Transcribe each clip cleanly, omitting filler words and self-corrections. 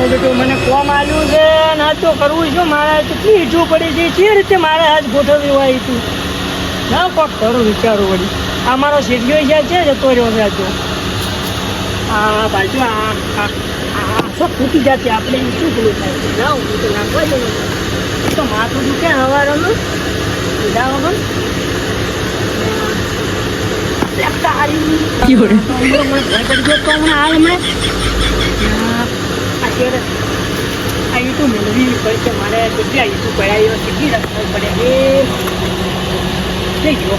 બેટું મને કોમ આવ્યું છે ને આ તો કરવું શું મારે કેટલી ઈચ્છું પડી છે જે રીતે મારે આજ ગોઠવ્યું હોય તું ના કોક કરું વિચારું વળી આ મારો શેઠિયો છે જતો રહ્યો છે આજો આ બાજુ આ શું ફૂટી જતી આપણે શું પેલું થાય ના હું તો નાખવા જવું તો માથું દુખે હવારનું લીધા વગર મેળવી પડશે મારે કેટલી ઈટું પડાવી કેટલી રસ્તા પડે થઈ ગયો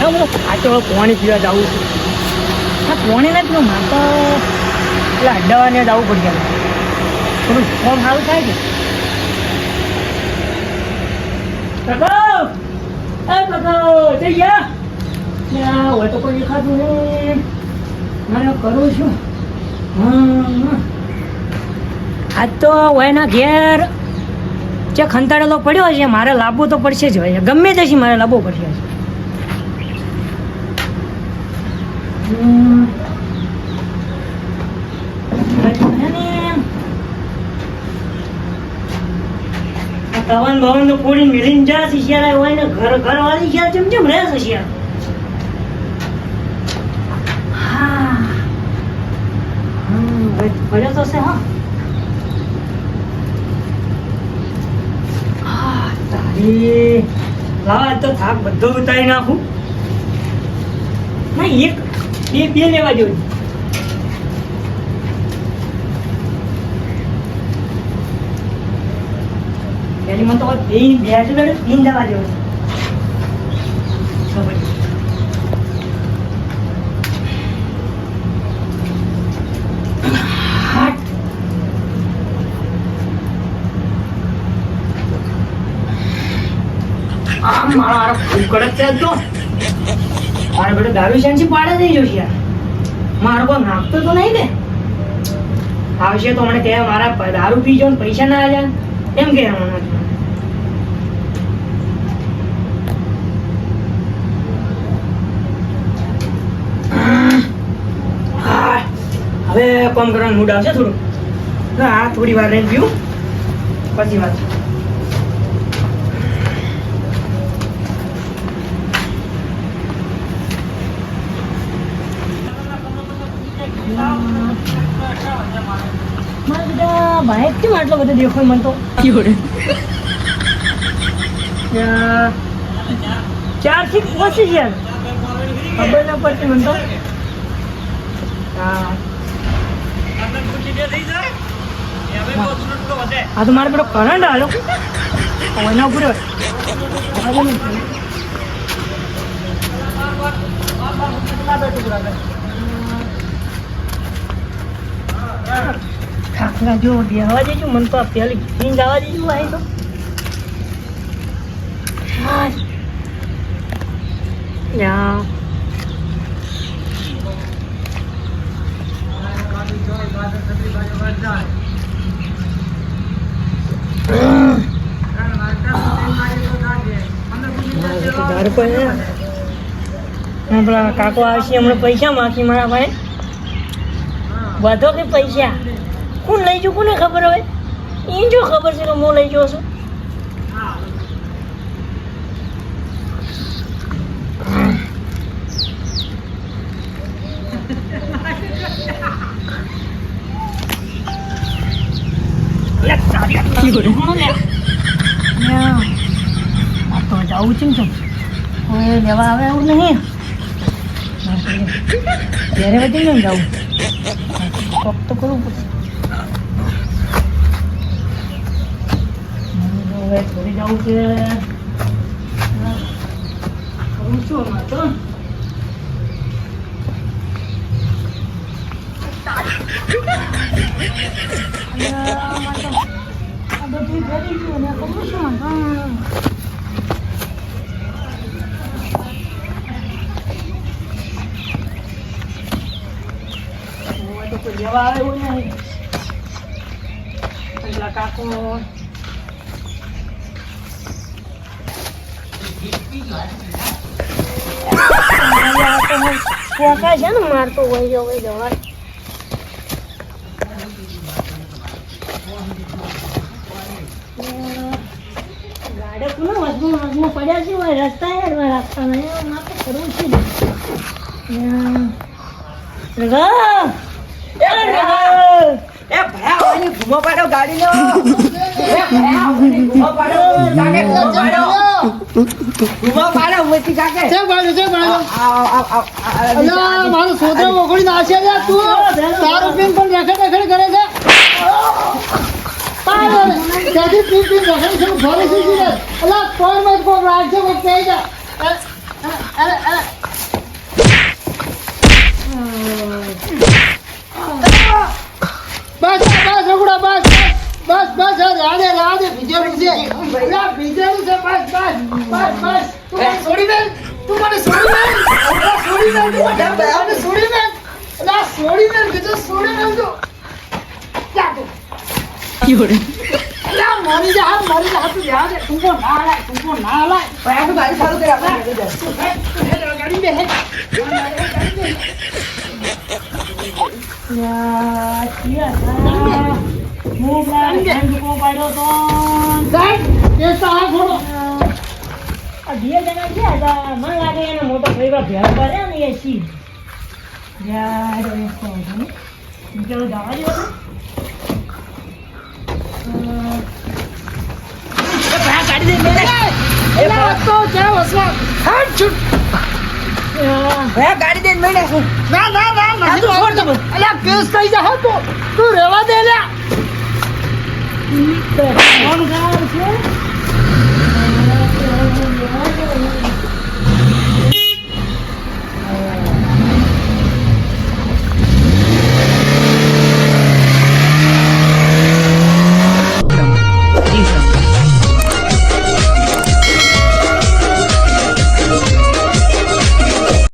હું આ તો પાણી પીવા જવું છું હા પાણી નથી પીવું મારે તો પેલા અડ્ડાવાને જવું પડી જાય થોડું ફોર્મ સારું થાય છે થઈ ગયા હોય તો કોઈ દેખાતું નહીં મારે કરું છું આજ તો એના ઘેર જે ખંતાડેલો પડ્યો છે મારે લાવવો તો પડશે જ હોય ગમે તે છે મારે લાવવો પડશે કવન ભવન તો કોડી મિલીને જા શિયાળા હોય ને ઘર વાળી શિયાળ ચમચમ રહે છે શિયાળ પડ્યો તો છે હા તારી લાવા તો થાક બધો ઉતારી નાખું ના એક બે લેવા જોઈએ એની મને તો બેન દવા જેવું મારા કડક છે તો મારે બધું દારૂ શાંતિ પાડે નહીં જોશે મારો કોઈ નાખતો તો નહીં ને આવશે તો મને કહે મારા દારૂ પીજો ને પૈસા ના આવ્યા એમ કે હવે કોમ કરવાનું મૂડ આવશે થોડું હા થોડી વાર રહીને પીવું પછી વાત બાઈક કેમ આટલો બધો દેખાય મને તો ચાર થી પહોંચી ગયા ખબર ના પડતી મને તો હા તો મારે પેલો કરંટ હાલો એના ઉપર ખાખરા જો બેહવા દેજો મને તો પેલી ફીન જવા દેજો ભાઈ તો પેલા કાકો આવશે હમણાં પૈસા માખી મારા ભાઈ વધો કે પૈસા કોણ લઈ જવું કોને ખબર હોય એ જો ખબર છે કે હું લઈ જઉં છું તો જવું છે ને કોઈ લેવા આવે એવું નહીં ઘરે બધી ને જવું કોક તો કરવું પડશે થોડી જવું છે કરું છું અમારે તો બધું કરી ગયું ને કરું છું તો કોઈ લેવા આવે એવું નહીં પેલા કાકો પોકા છે ને મારતો હોય જવાય ગાડે કોનો વજમાં પડ્યા છે હોય રસ્તા હેડવા રાખતા નહીં મારે કરવું છે એ ભયા ઓની ઘૂમો પાડો ગાડી નો એ ભયા ઓની ઘૂમો પાડો જાગે ઘૂમો પાડો ઉમેથી જાગે છે ભાડો આવ અલ્યા મારો છોકરો ઓગળી નાશે લે તું તારું પીન પણ રખડ રખડ કરે છે પાડો ત્યાંથી પીન રખડ છે ઘરે સીધી રે અલ્યા કોઈ મત કો રાખજો મત કહી જા અરે બસ રઘુડા બસ રાડે ભીજેલું છે અલ્યા ભીજેલું છે બસ છોડી દે તું મને છોડી દે છોડી દે બીજું છોડી દે તું જા તું અલ્યા મરી જા તું જા દે તું ના લાય ભયા તું ગાડી ચાલુ કર આપણે ગાડી બે હે મને લાગે એને મોટો ભાઈ ભેળ કરે ને એ સી ચલો જવા દો ગાડી દે ભયા ગાડી દે મેળે ના અલ્યા કેસ થઈ જા હા તું રેવા દે લ્યા કોણ ગાવ છે